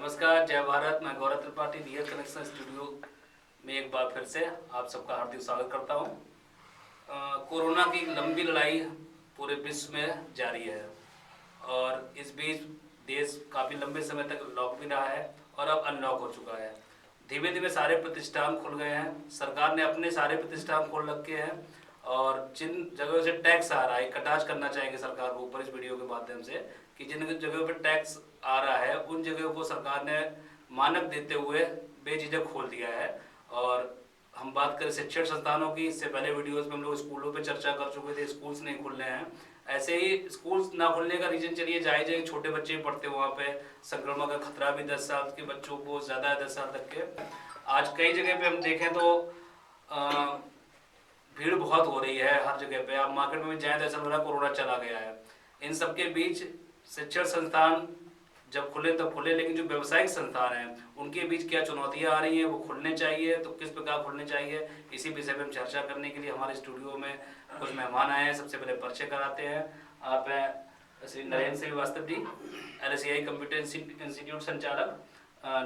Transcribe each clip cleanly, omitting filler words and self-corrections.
नमस्कार, जय भारत। मैं गौरव त्रिपाठी रियल कनेक्शन स्टूडियो में एक बार फिर से आप सबका हार्दिक स्वागत करता हूं। कोरोना की लंबी लड़ाई पूरे विश्व में जारी है और इस बीच देश काफ़ी लंबे समय तक लॉक भी रहा है और अब अनलॉक हो चुका है। धीमे धीमे सारे प्रतिष्ठान खुल गए हैं, सरकार ने अपने सारे प्रतिष्ठान खोल रखे हैं और जिन जगहों से टैक्स आ रहा है, कटाक्ष करना चाहेंगे सरकार को ऊपर इस वीडियो के माध्यम से कि जिन जगहों पर टैक्स आ रहा है उन जगहों को सरकार ने मानक देते हुए बेझिझक खोल दिया है। और हम बात करें शिक्षण संस्थानों की, इससे पहले वीडियोस में हम लोग स्कूलों पे चर्चा कर चुके थे, स्कूल्स नहीं खुल रहे हैं। ऐसे ही स्कूल्स ना खुलने का रीजन चलिए जायज है, छोटे बच्चे पढ़ते हैं, वहाँ पे संक्रमण का खतरा भी 10 साल के बच्चों को ज़्यादा है, 10 साल तक के। आज कई जगह पे हम देखें तो भीड़ बहुत हो रही है हर जगह पे। आप मार्केट में जाएं तो ऐसा लग रहा है कोरोना चला गया है। इन सबके बीच शिक्षण संस्थान जब खुले तब खुले, लेकिन जो व्यावसायिक संस्थान हैं उनके बीच क्या चुनौतियां आ रही हैं, वो खुलने चाहिए तो किस प्रकार खुलने चाहिए, इसी विषय पर हम चर्चा करने के लिए हमारे स्टूडियो में कुछ मेहमान आए हैं। सबसे पहले परिचय कराते हैं। आप हैं Shri Narendra Srivastava ji, LSEI computer institute संचालक,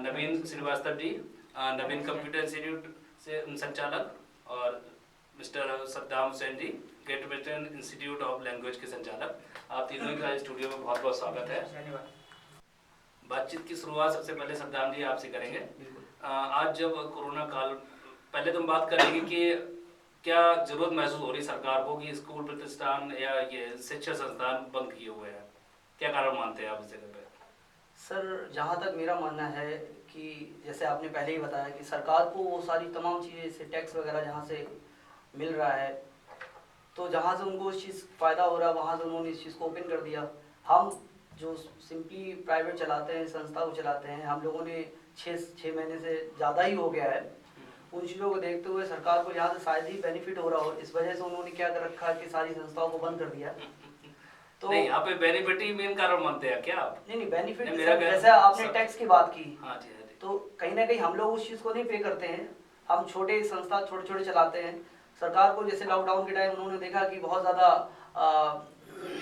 नवीन श्रीवास्तव जी, नवीन कंप्यूटर इंस्टीट्यूट से संचालक, और mister Saddam Hussain ji, Great Britain institute of language के संचालक। आप तीनों का स्टूडियो में बहुत बहुत स्वागत है। बातचीत की शुरुआत सबसे पहले सद्दाम जी आपसे करेंगे। आज जब कोरोना काल, पहले तो हम बात करेंगे कि क्या जरूरत महसूस हो रही सरकार को कि स्कूल प्रतिष्ठान या ये शिक्षा संस्थान बंद किए हुए हैं, क्या कारण मानते हैं आप इस जगह पे? सर, जहाँ तक मेरा मानना है कि जैसे आपने पहले ही बताया कि सरकार को वो सारी तमाम चीज़ें, जैसे टैक्स वगैरह जहाँ से मिल रहा है, तो जहाँ से उनको उस चीज़ फ़ायदा हो रहा है वहाँ से उन्होंने इस चीज़ को ओपन कर दिया। हम जो सिंपली प्राइवेट चलाते हैं, संस्था को चलाते हैं, हम लोगों ने छः महीने से ज़्यादा ही हो गया है। उन चीज़ों को देखते हुए सरकार को यहाँ से शायद ही बेनिफिट हो रहा हो, इस वजह से उन्होंने क्या कर रखा है कि सारी संस्थाओं को बंद कर दिया। तो नहीं, यहाँ पे बेनिफिट ही मेन कारण मानते हैं क्या आप? नहीं, बेनिफिट जैसे आपने टैक्स की बात की, हाँ जी, हाँ जी। तो कहीं ना कहीं हम लोग उस चीज़ को नहीं पे करते हैं। हम छोटे संस्था छोटे छोटे चलाते हैं। सरकार को जैसे लॉकडाउन के टाइम उन्होंने देखा कि बहुत ज़्यादा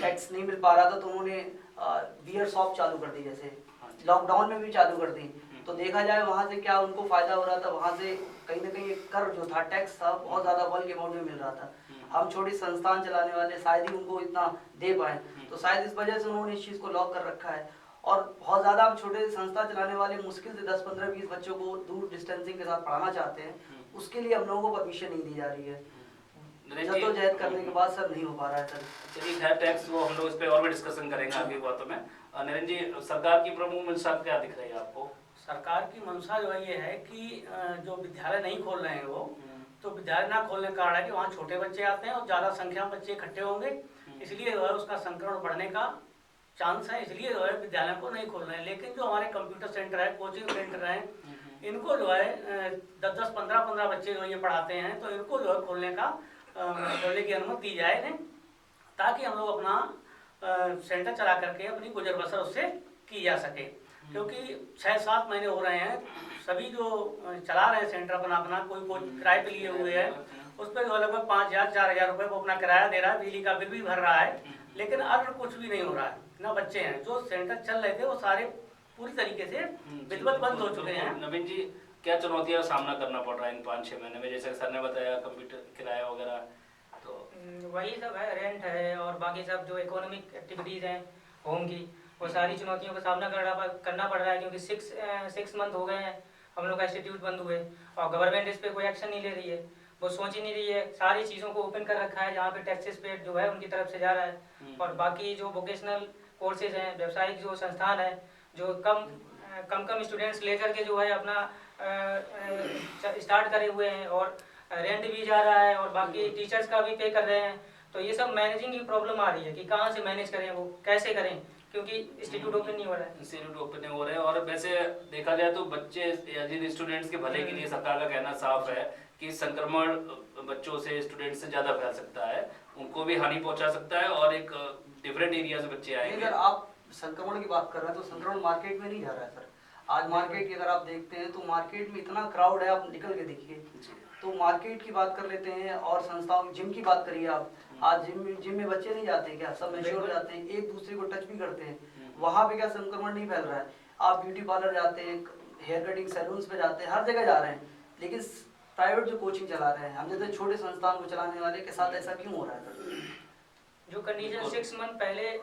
टैक्स नहीं मिल पा रहा था, तो उन्होंने बियर शॉप चालू कर दी, जैसे लॉकडाउन में भी चालू कर दी। तो देखा जाए वहाँ से क्या उनको फ़ायदा हो रहा था, वहाँ से कहीं ना कहीं एक कर जो था, टैक्स था, बहुत ज़्यादा बल्क अमाउंट में मिल रहा था। हम छोटी संस्थान चलाने वाले शायद ही उनको इतना दे पाए, तो शायद इस वजह से उन्होंने इस चीज़ को लॉक कर रखा है। और बहुत ज़्यादा हम छोटे संस्था चलाने वाले मुश्किल से 10, 15, 20 बच्चों को दूर डिस्टेंसिंग के साथ पढ़ाना चाहते हैं, उसके लिए हम लोगों को परमिशन नहीं दी जा रही है। जद्दोजहद करने के बाद सर नहीं हो पा रहा है सर। चलिए खैर, टैक्स वो हम लोग इस पे और भी डिस्कशन करेंगे आगे बातों में। नरेंद्र जी, सरकार की प्रमुख मंशा क्या दिख रही है आपको? सरकार की मंशा जो है ये है कि जो विद्यालय नहीं खोल रहे हैं वो, तो विद्यालय ना खोलने का कारण है कि वहाँ छोटे बच्चे आते हैं और ज़्यादा संख्या में बच्चे इकट्ठे होंगे, इसलिए जो है उसका संक्रमण बढ़ने का चांस है, इसलिए जो है विद्यालय को नहीं खोल रहे हैं। लेकिन जो हमारे कंप्यूटर सेंटर है, कोचिंग सेंटर हैं, इनको जो है 10-10, 15-15 बच्चे जो ये पढ़ाते हैं, तो इनको जो है खोलने की अनुमति दी जाए नहीं, ताकि हम लोग अपना सेंटर चला करके अपनी गुजर बसर उससे की जा सके। क्योंकि 6-7 महीने हो रहे हैं, सभी जो चला रहे हैं सेंटर अपना कोई किराए पे लिए हुए हैं, उस पर जो लगभग 5,000 4,000 रुपये वो अपना किराया दे रहा है, बिजली का बिल भी भर रहा है, लेकिन अब कुछ भी नहीं हो रहा है। ना बच्चे हैं, जो सेंटर चल रहे थे वो सारे पूरी तरीके से विधिवत बंद हो चुके हैं। नवीन जी, क्या चुनौतियों का सामना करना पड़ रहा है इन 5-6 महीने में? जैसे सर ने बताया कंप्यूटर किराया वगैरह, तो वही सब है, रेंट है और बाकी सब जो इकोनॉमिक एक्टिविटीज़ हैं होम की, वो सारी चुनौतियों का सामना करना पड़ रहा है। क्योंकि 6 मंथ हो गए हैं हम लोग का इंस्टीट्यूट बंद हुए और गवर्नमेंट इस पर कोई एक्शन नहीं ले रही है, वो सोच ही नहीं रही है। सारी चीज़ों को ओपन कर रखा है जहाँ पे टैक्सेस पे जो है उनकी तरफ से जा रहा है, और बाकी जो वोकेशनल कोर्सेज हैं, व्यावसायिक जो संस्थान है, जो कम स्टूडेंट्स लेकर के जो है अपना स्टार्ट करे हुए हैं, और रेंट भी जा रहा है और बाकी टीचर्स का भी पे कर रहे हैं। तो ये सब मैनेजिंग की प्रॉब्लम आ रही है कि कहाँ से मैनेज करें, वो कैसे करें, क्योंकि इंस्टीट्यूट ओपन नहीं हो रहा है। इंस्टीट्यूट ओपन नहीं हो रहे हैं, और वैसे देखा जाए तो बच्चे या जिन स्टूडेंट्स के भले के लिए सरकार का कहना साफ है कि संक्रमण बच्चों से, स्टूडेंट से ज़्यादा फैल सकता है, उनको भी हानि पहुंचा सकता है, और एक डिफरेंट एरिया से बच्चे आएंगे। अगर आप संक्रमण की बात कर रहे हैं तो संक्रमण मार्केट में नहीं जा रहा है सर। आज मार्केट की अगर आप देखते हैं तो मार्केट में इतना क्राउड है, आप निकल के देखिए। तो मार्केट की बात कर लेते हैं, और संस्थाओं, जिम की बात करिए आप, आज जिम में बच्चे नहीं जाते हैं क्या? सब मैच्योर जाते हैं, एक दूसरे को टच भी करते हैं। वहाँ पे क्या संक्रमण नहीं फैल रहा है? आप ब्यूटी पार्लर जाते हैं, हेयर कटिंग सैलून्स पे जाते हैं, हर जगह जा रहे हैं, लेकिन प्राइवेट जो कोचिंग चला रहे हैं, हम जैसे छोटे संस्थान को चलाने वाले के साथ ऐसा क्यों हो रहा है? जो कंडीशन 6 मंथ पहले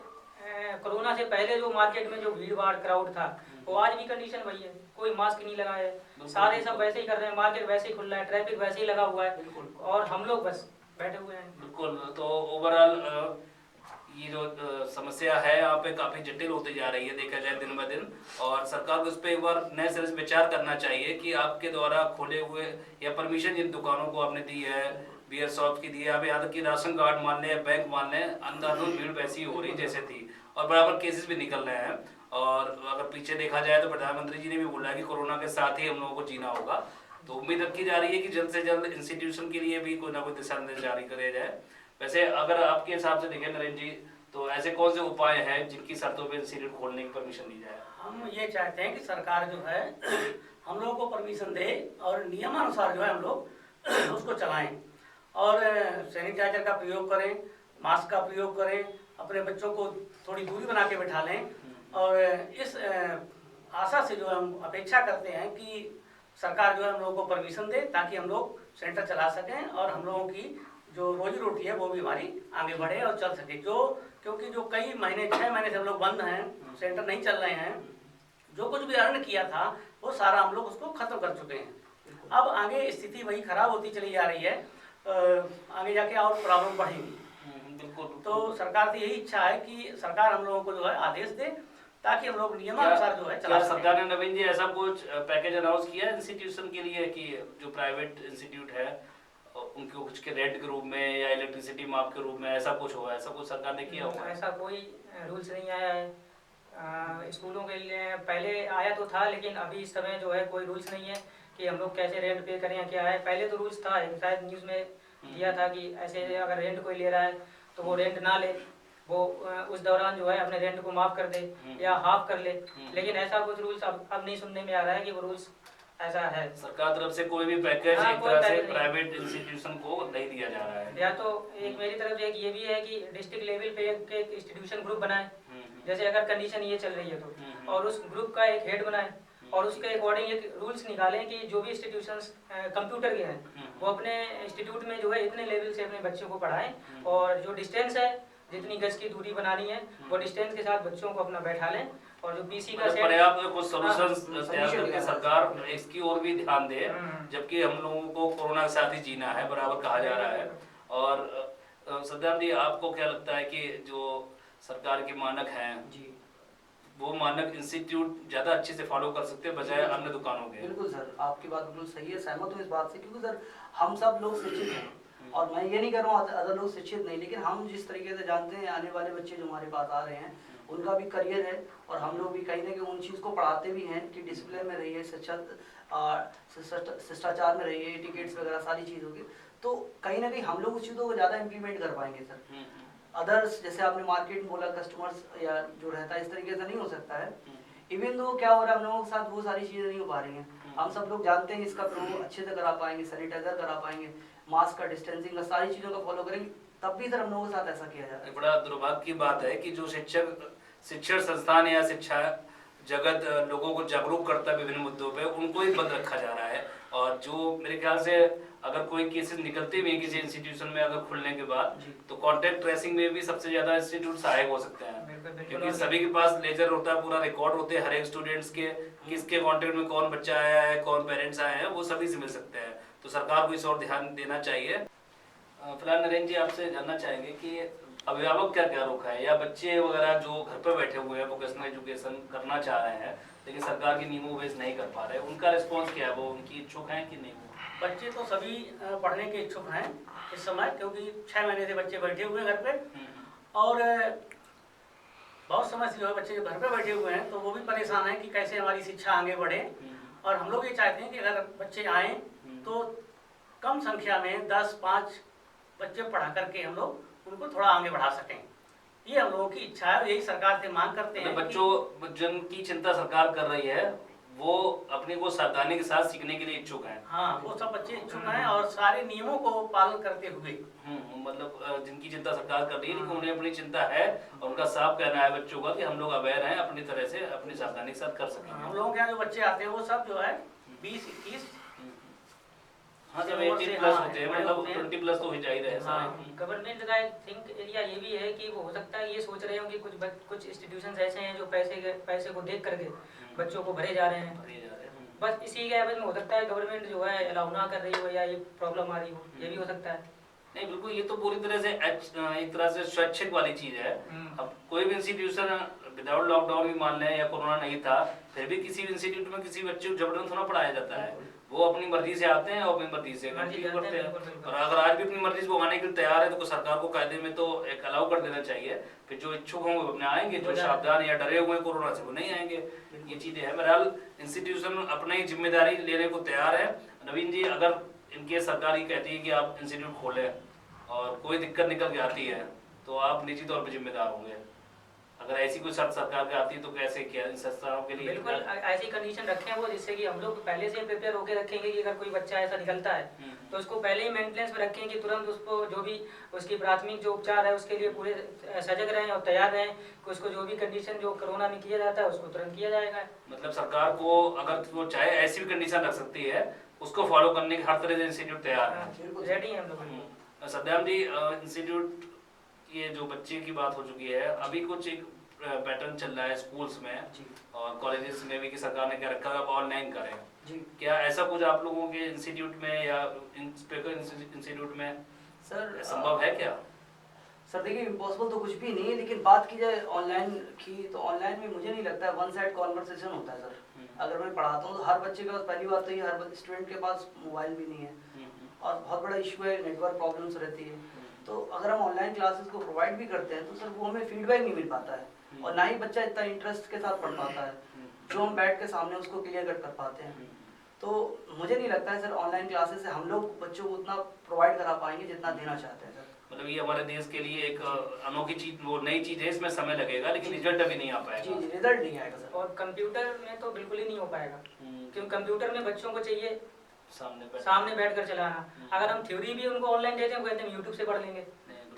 कोरोना से पहले जो मार्केट में जो भीड़ भाड़ क्राउड था, वो आज भी कंडीशन वही है। कोई मास्क नहीं लगाया है, सारे सब वैसे ही कर रहे हैं, मार्केट वैसे ही खुल रहा है, ट्रैफिक वैसे ही लगा हुआ है, बिल्कुल। और हम लोग बस बैठे हुए हैं। बिल्कुल। तो ओवरऑल ये जो समस्या है यहाँ पे काफ़ी जटिल होती जा रही है देखा जाए दिन ब दिन, और सरकार को उस पर एक बार नए सिरे से विचार करना चाहिए कि आपके द्वारा खोले हुए या परमिशन जिन दुकानों को आपने दी है, बियर शॉप की दी है, अब यहाँ तक कि राशन कार्ड मान लें, बैंक मान लें, अंधाधुंध भीड़ वैसी हो रही जैसे थी, और बराबर केसेस भी निकल रहे हैं। और अगर पीछे देखा जाए तो प्रधानमंत्री जी ने भी बोला है कि कोरोना के साथ ही हम लोगों को जीना होगा। तो उम्मीद रखी जा रही है कि जल्द से जल्द इंस्टीट्यूशन के लिए भी कोई ना कोई दिशा निर्देश जारी करे जाए। वैसे अगर आपके हिसाब से देखें नरेंद्र जी, तो ऐसे कौन से उपाय हैं जिनकी शर्तों पर इंस्टीट्यूट खोलने की परमिशन दी जाए? हम ये चाहते हैं कि सरकार जो है हम लोगों को परमिशन दे और नियमानुसार जो है हम लोग उसको चलाएं, और सैनिटाइजर का प्रयोग करें, मास्क का प्रयोग करें, अपने बच्चों को थोड़ी दूरी बना के बैठा लें, और इस आशा से जो हम अपेक्षा करते हैं कि सरकार जो है हम लोगों को परमिशन दे, ताकि हम लोग सेंटर चला सकें और हम लोगों की जो रोजी रोटी है वो भी हमारी आगे बढ़े और चल सके। क्योंकि जो कई महीने 6 महीने से हम लोग बंद हैं, सेंटर नहीं चल रहे हैं, जो कुछ भी अर्न किया था वो सारा हम लोग उसको खत्म कर चुके हैं। अब आगे स्थिति वही खराब होती चली जा रही है, आगे जाके और प्रॉब्लम बढ़ेंगी। बिल्कुल। तो सरकार की यही इच्छा है कि सरकार हम लोगों को जो है आदेश दे, ताकि हम लोग नियमानुसार जो है चला सकें। सरकार ने नवीन जी ऐसा कुछ पैकेज अनाउंस किया है इंस्टीट्यूशन के लिए कि जो प्राइवेट इंस्टीट्यूट है उनको कुछ के रेंट के रूप में या इलेक्ट्रिसिटी माफ के रूप में ऐसा कुछ होगा, ऐसा कुछ सरकार ने किया होगा? ऐसा कोई रूल्स नहीं आया है स्कूलों के लिए। पहले आया तो था, लेकिन अभी इस समय जो है कोई रूल्स नहीं है कि हम लोग कैसे रेंट पे करें या क्या है। पहले तो रूल्स था, शायद न्यूज़ में दिया था कि ऐसे अगर रेंट कोई ले रहा है तो वो रेंट ना ले, वो उस दौरान जो है अपने रेंट को माफ़ कर दे या हाफ कर ले, लेकिन ऐसा कुछ रूल्स अब नहीं सुनने में आ रहा है कि वो रूल्स ऐसा है। सरकार तरफ से कोई भी पैकेज हाँ, एक कोई तरह से पैकेज नहीं। प्राइवेट इंस्टीट्यूशन को नहीं दिया जा रहा है। या तो एक मेरी तरफ से एक ये भी है कि डिस्ट्रिक्ट लेवल पे एक इंस्टीट्यूशन ग्रुप बनाए, जैसे अगर कंडीशन ये चल रही है तो, और उस ग्रुप का एक हेड बनाए और उसके अकॉर्डिंग एक रूल्स निकालें कि जो भी इंस्टीट्यूशंस कंप्यूटर के हैं वो अपने इंस्टीट्यूट में जो है इतने लेवल से अपने बच्चों को पढ़ाएं, और जो डिस्टेंस है, जितनी गज की दूरी बनानी है वो डिस्टेंस के साथ बच्चों को अपना बैठा लें, और जो पीसी का सेट पर्याप्त कुछ सॉल्यूशंस तैयार solution करके है। सरकार इसकी ओर भी ध्यान दे, जबकि हम लोगों को कोरोना के साथ ही जीना है, बराबर कहा जा रहा है। और सद्दाम जी, आपको क्या लगता है कि जो सरकार के मानक हैं जी, वो मानक इंस्टीट्यूट ज्यादा अच्छे से फॉलो कर सकते हैं बजाय अन्य दुकानों के? बिल्कुल सर, आपकी बात बिल्कुल सही है, सहमत हूँ इस बात से, क्योंकि सर हम सब लोग शिक्षित हैं, और मैं ये नहीं कर रहा हूँ अदर लोग शिक्षित नहीं, लेकिन हम जिस तरीके से जानते हैं आने वाले बच्चे जो हमारे पास आ रहे हैं उनका भी करियर है, और हम लोग भी कहीं ना कहीं उन चीज़ को पढ़ाते भी हैं कि डिसिप्लिन में रहिए, शिष्टाचार में रहिए, टिकट्स वगैरह सारी चीज़ होगी, तो कहीं ना कहीं हम लोग उस चीज़ों को ज़्यादा इम्प्लीमेंट कर पाएंगे सर। अदर्स जैसे आपने मार्केट में बोला, कस्टमर्स या जो रहता है इस तरीके से नहीं हो सकता है। इवन तो क्या हो रहा है हम लोगों के साथ, वो सारी चीज़ें नहीं हो पा रही हैं। हम सब लोग जानते हैं इसका प्रयोग अच्छे से करा पाएंगे, सैनिटाइजर करा पाएंगे, मास्क का, डिस्टेंसिंग का, सारी चीज़ों का फॉलो करेंगे, तब भी सर हम लोगों के साथ ऐसा किया जाता है। बड़ा दुर्भाग्य की बात है कि जो शिक्षण संस्थान या शिक्षा जगत लोगों को जागरूक करता है विभिन्न मुद्दों पे, उनको ही बंद रखा जा रहा है। और जो मेरे ख्याल से अगर कोई केसेस निकलते भी हैं किसी इंस्टीट्यूशन में अगर खुलने के बाद, तो कॉन्टैक्ट ट्रेसिंग में भी सबसे ज्यादा इंस्टीट्यूट सहायक हो सकते हैं, क्योंकि सभी के पास लेजर होता है, पूरा रिकॉर्ड होते हैं हर एक स्टूडेंट्स के, किसके कॉन्टैक्ट में कौन बच्चा आया है, कौन पेरेंट्स आए हैं, वो सभी से मिल सकते हैं। तो सरकार को इस और ध्यान देना चाहिए। फिलहाल नरेंद्र जी, आपसे जानना चाहेंगे कि अभिभावक क्या रुख है, या बच्चे वगैरह जो घर पर बैठे हुए हैं वोकेशनल एजुकेशन करना चाह रहे हैं लेकिन सरकार की नियमों बेस नहीं कर पा रहे, उनका रिस्पॉन्स क्या है? वो उनकी इच्छुक हैं कि नहीं? बच्चे तो सभी पढ़ने के इच्छुक हैं इस समय, क्योंकि 6 महीने से बच्चे बैठे हुए हैं घर पे, और बहुत समय से जो है बच्चे जो घर पे बैठे हुए हैं तो वो भी परेशान हैं कि कैसे हमारी शिक्षा आगे बढ़े। और हम लोग ये चाहते हैं कि अगर बच्चे आएँ तो कम संख्या में 10-5 बच्चे पढ़ा करके हम लोग उनको थोड़ा आगे बढ़ा सकें, ये हम लोगों की इच्छा है, यही सरकार से मांग करते हैं। बच्चों जिनकी चिंता सरकार कर रही है वो अपनी को सावधानी के साथ सीखने के लिए इच्छुक हैं। हाँ, वो सब बच्चे इच्छुक हैं और सारे नियमों को पालन करते हुए। मतलब जिनकी चिंता सरकार कर रही है, लेकिन उन्हें अपनी चिंता है और उनका साफ कहना है बच्चों का कि हम लोग अवेयर हैं, अपनी तरह से अपनी सावधानी के साथ कर सकेंगे। हम लोगों के यहाँ जो बच्चे आते हैं वो सब जो है 20-21 हाँ, जब 18 प्लस होते हैं, मतलब 20 प्लस तो हो जा ही रहे हैं। गवर्नमेंट का आई थिंक एरिया ये भी है कि वो हो सकता है ये सोच रहे हो कि कुछ इंस्टीट्यूशंस ऐसे हैं जो पैसे को देख करके बच्चों को भरे जा रहे हैं। बस इसी के एवज में हो सकता है गवर्नमेंट जो है अलाउ ना कर रही हो या ये प्रॉब्लम आ रही हो, ये भी हो सकता है। नहीं, बिल्कुल, ये तो पूरी तरह से एक तरह से स्वैच्छिक वाली चीज है। अब कोई भी इंस्टीट्यूशन विदाउट लॉकडाउन भी मान लें या कोरोना नहीं था, फिर भी किसी भी इंस्टीट्यूट में किसी बच्चे को जबरदस्त थोड़ा पढ़ाया जाता है। वो अपनी मर्जी से आते हैं और अपनी मर्जी से कंटिन्यू करते हैं। और अगर आज भी अपनी मर्जी से वो आने के लिए तैयार है तो सरकार को कायदे में तो एक अलाउ कर देना चाहिए। फिर जो इच्छुक होंगे वो अपने आएंगे, जो सावधान या डरे हुए कोरोना से वो नहीं आएंगे। ये चीजें है। बहरहाल इंस्टीट्यूशन अपनी जिम्मेदारी लेने को तैयार है। नवीन जी, अगर इनके सरकार ये कहती है कि आप इंस्टीट्यूट खोलें और कोई दिक्कत निकल के आती है तो आप निजी तौर पर जिम्मेदार होंगे। अगर ऐसी कोई शर्त सरकार की आती है तो कैसे किया इन संस्थाओं के लिए? बिल्कुल ऐसी कंडीशन रखें वो, जिससे कि हम लोग पहले से प्रिपेयर होकर रखेंगे कि अगर कोई बच्चा ऐसा निकलता है तो उसको पहले ही मेंटेनेंस में रखें कि तुरंत उसको जो भी उसकी प्राथमिक जो उपचार है उसके लिए पूरे सजग रहें और तैयार रहें कि उसको जो भी कंडीशन जो कोरोना में किया जाता है उसको तुरंत किया जाएगा। मतलब सरकार को अगर वो चाहे ऐसी भी कंडीशन रख सकती है, उसको फॉलो करने की हर तरह से इंस्टीट्यूट तैयार है। रेडी है हम लोग। सद्दाम जी, इंस्टीट्यूट ये जो बच्चे की बात हो चुकी है, अभी कुछ एक पैटर्न चल रहा है स्कूल्स में और कॉलेजेस में भी कि सरकार ने क्या रखा है ऑनलाइन करें जी। क्या ऐसा कुछ आप लोगों के इंस्टीट्यूट में या इंस्टीट्यूट में सर संभव है क्या? सर देखिए, इम्पॉसिबल तो कुछ भी नहीं है, लेकिन बात की जाए ऑनलाइन की तो ऑनलाइन में मुझे नहीं लगता है वन साइड कॉन्वर्सेशन होता है सर। अगर मैं पढ़ाता हूँ तो हर बच्चे के पास, पहली बात तो ये हर स्टूडेंट के पास मोबाइल भी नहीं है और बहुत बड़ा इशू है, नेटवर्क प्रॉब्लम्स रहती है। तो अगर हम ऑनलाइन क्लासेस को प्रोवाइड भी करते हैं तो सर वो हमें फीडबैक नहीं मिल पाता है और ना ही बच्चा इतना इंटरेस्ट के साथ पढ़ पाता है जो हम बैठ के सामने उसको क्लियर कट कर पाते हैं। तो मुझे नहीं लगता है सर ऑनलाइन क्लासेस से हम लोग बच्चों को उतना प्रोवाइड करा पाएंगे जितना देना चाहते हैं सर। मतलब ये हमारे देश के लिए एक अनोखी चीज, वो नई चीज है, इसमें समय लगेगा लेकिन रिजल्ट अभी नहीं आ पाएगा। जी, रिजल्ट नहीं आएगा सर। और कंप्यूटर में तो बिल्कुल ही नहीं हो पाएगा क्योंकि कंप्यूटर में बच्चों को चाहिए सामने बैठ कर चलाना। अगर हम थ्योरी भी उनको ऑनलाइन देते हैं, कहते हैं यूट्यूब से पढ़ लेंगे,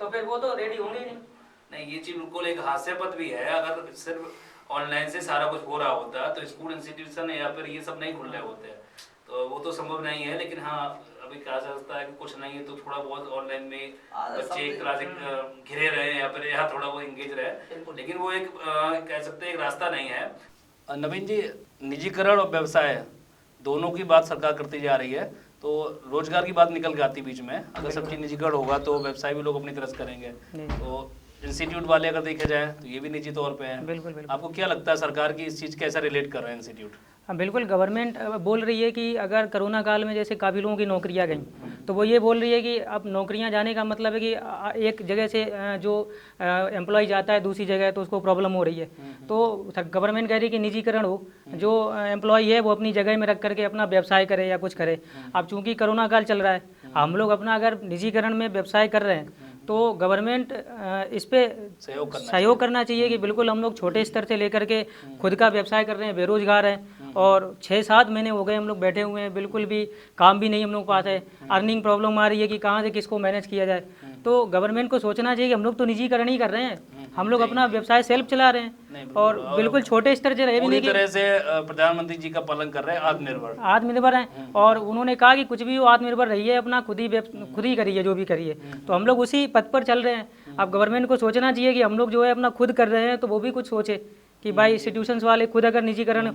तो फिर वो तो रेडी होंगे ही नहीं। ये चीज बिल्कुल एक हास्यास्पद भी है। अगर सिर्फ ऑनलाइन से सारा कुछ हो रहा होता तो स्कूल इंस्टीट्यूशन या फिर ये सब नहीं खुल रहे होते, तो वो तो संभव नहीं है। लेकिन हाँ, अभी कहा जा सकता है कि कुछ नहीं है तो थोड़ा बहुत ऑनलाइन में बच्चे एक तरह से घिरे रहे या फिर यहाँ थोड़ा वो इंगेज रहे, लेकिन वो एक कह सकते हैं एक रास्ता नहीं है। नवीन जी, निजीकरण और व्यवसाय दोनों की बात सरकार करती जा रही है, तो रोजगार की बात निकल के आती बीच में। अगर सब चीज निजीकरण होगा तो व्यवसाय भी लोग अपनी तरफ करेंगे। तो इंस्टीट्यूट वाले अगर देखे जाए तो ये भी निजी तौर पे हैं। बिल्कुल। आपको क्या लगता है सरकार की इस चीज कैसा रिलेट कर रहे हैं इंस्टीट्यूट? हाँ बिल्कुल, गवर्नमेंट बोल रही है कि अगर कोरोना काल में जैसे काफ़ी लोगों की नौकरियां गई तो वो ये बोल रही है कि अब नौकरियां जाने का मतलब है कि एक जगह से जो एम्प्लॉय जाता है दूसरी जगह तो उसको प्रॉब्लम हो रही है। तो गवर्नमेंट कह रही है कि निजीकरण हो, जो एम्प्लॉय है वो अपनी जगह में रख करके अपना व्यवसाय करे या कुछ करे। अब चूँकि कोरोना काल चल रहा है, हम लोग अपना अगर निजीकरण में व्यवसाय कर रहे हैं तो गवर्नमेंट इस पे सहयोग करना चाहिए कि बिल्कुल हम लोग छोटे स्तर से लेकर के खुद का व्यवसाय कर रहे हैं, बेरोजगार हैं और 6-7 महीने हो गए हम लोग बैठे हुए हैं, बिल्कुल भी काम भी नहीं हम लोग के पास है, अर्निंग प्रॉब्लम आ रही है कि कहाँ से किसको मैनेज किया जाए। तो गवर्नमेंट को सोचना चाहिए कि हम लोग तो निजीकरण ही कर रहे हैं, हम लोग अपना व्यवसाय सेल्फ चला रहे हैं और बिल्कुल छोटे स्तर से रहे भी नहीं कि तरह से प्रधानमंत्री जी का पालन कर रहे हैं, आत्मनिर्भर हैं। और उन्होंने कहा कि कुछ भी वो आत्मनिर्भर रहिए, अपना खुद ही करिए, जो भी करिए। तो हम लोग उसी पथ पर चल रहे हैं। अब गवर्नमेंट को सोचना चाहिए कि हम लोग जो है अपना खुद कर रहे हैं तो वो भी कुछ सोचे कि भाई इंस्टीट्यूशंस वाले खुद अगर निजीकरण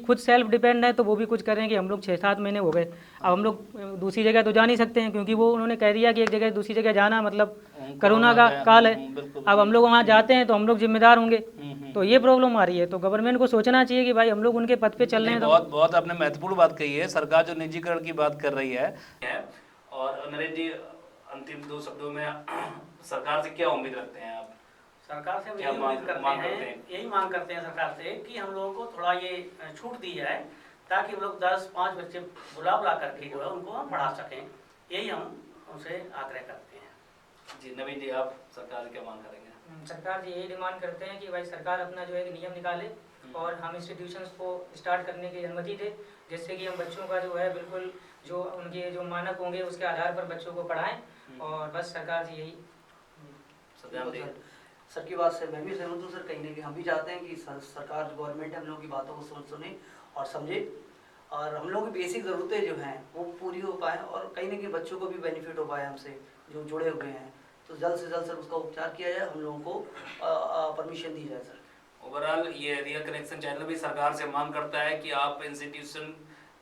खुद सेल्फ डिपेंड है तो वो भी कुछ करें कि हम लोग 6-7 महीने हो गए, अब हम लोग दूसरी जगह तो जा नहीं सकते हैं क्योंकि वो उन्होंने कह दिया कि एक जगह दूसरी जगह जाना मतलब कोरोना का काल है। अब हम लोग वहाँ जाते हैं तो हम लोग जिम्मेदार होंगे, तो ये प्रॉब्लम आ रही है। तो गवर्नमेंट को सोचना चाहिए कि भाई हम लोग उनके पथ पे चल रहे हैं। बहुत आपने महत्वपूर्ण बात कही है। सरकार जो निजीकरण की बात कर रही है और नरेश जी, अंतिम 2 शब्दों में सरकार से क्या उम्मीद रखते हैं आप? सरकार से यही उम्मीद करते हैं, यही मांग करते हैं सरकार से कि हम लोगों को थोड़ा ये छूट दी जाए ताकि हम लोग 10-5 बच्चे बुला करके जो है उनको हम पढ़ा सकें। यही हम उनसे आग्रह करते हैं। जी नवीन जी, आप सरकार से क्या मांग करेंगे? सरकार जी यही डिमांड करते हैं कि भाई सरकार अपना जो एक नियम निकाले और हम इंस्टीट्यूशंस को स्टार्ट करने की अनुमति दें, जिससे कि हम बच्चों का जो है बिल्कुल जो उनके जो मानक होंगे उसके आधार पर बच्चों को पढ़ाएं। और बस सरकार से यही सर सर की बात से मैं भी सहमत हूँ सर। कहीं ना कहीं हम भी चाहते हैं कि सरकार गवर्नमेंट हम लोगों की बातों को सुने और समझे, और हम लोगों की बेसिक ज़रूरतें जो हैं वो पूरी हो पाएँ, और कहीं ना कहीं बच्चों को भी बेनिफिट हो पाए हमसे जो जुड़े हुए हैं। तो जल्द से जल्द सर उसका उपचार किया जाए, हम लोगों को परमिशन दी जाए सर। ओवरऑल ये रियल कनेक्शन चैनल भी सरकार से मांग करता है कि आप इंस्टीट्यूशन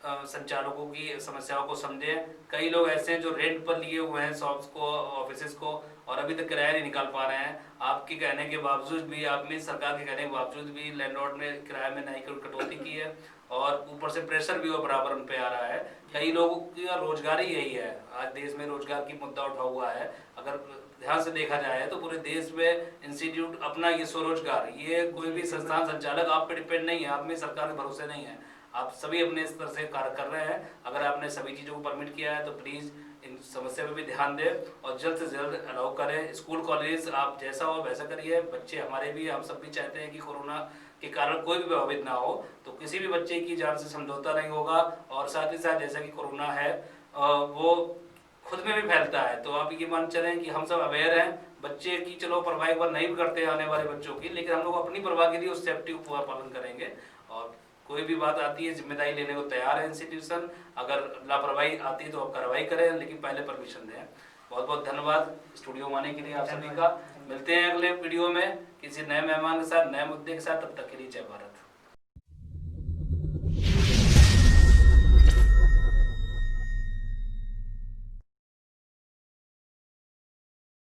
संचालकों की समस्याओं को समझें। कई लोग ऐसे हैं जो रेंट पर लिए हुए हैं शॉप्स को, ऑफिसेज को, और अभी तक किराया नहीं निकाल पा रहे हैं। आपके कहने के बावजूद भी, आप में सरकार के कहने के बावजूद भी लैंडलॉर्ड ने किराए में नई कटौती की है, और ऊपर से प्रेशर भी वो बराबर उन पे आ रहा है। कई लोगों का रोजगार ही यही है। आज देश में रोजगार की मुद्दा उठा हुआ है। अगर ध्यान से देखा जाए तो पूरे देश में इंस्टीट्यूट अपना ये स्वरोजगार, ये कोई भी संस्थान संचालक आप पे डिपेंड नहीं है, आप में सरकार के भरोसे नहीं है। आप सभी अपने स्तर से कार्य कर रहे हैं। अगर आपने सभी चीज़ों को परमिट किया है तो प्लीज़ इन समस्या पे भी ध्यान दें और जल्द से जल्द अलाउ करें। स्कूल कॉलेज आप जैसा हो वैसा करिए। बच्चे हमारे भी, हम सब भी चाहते हैं कि कोरोना के कारण कोई भी प्रभावित ना हो, तो किसी भी बच्चे की जान से समझौता नहीं होगा। और साथ ही साथ जैसा कि कोरोना है वो खुद में भी फैलता है, तो आप ये मान चलें कि हम सब अवेयर हैं। बच्चे की चलो परवाह एक बार नहीं भी करते हैं आने वाले बच्चों की, लेकिन हम लोग अपनी परवाह के लिए उस सेफ्टी को पूरा पालन करेंगे। और कोई भी बात आती है जिम्मेदारी लेने को तैयार है इंस्टीट्यूशन। अगर लापरवाही आती है तो आप कार्रवाई करें, लेकिन पहले परमिशन दें। बहुत बहुत धन्यवाद स्टूडियो में आने के लिए आप सभी का। मिलते हैं अगले वीडियो में किसी नए मेहमान के साथ, नए मुद्दे के साथ। तब तक के लिए जय भारत।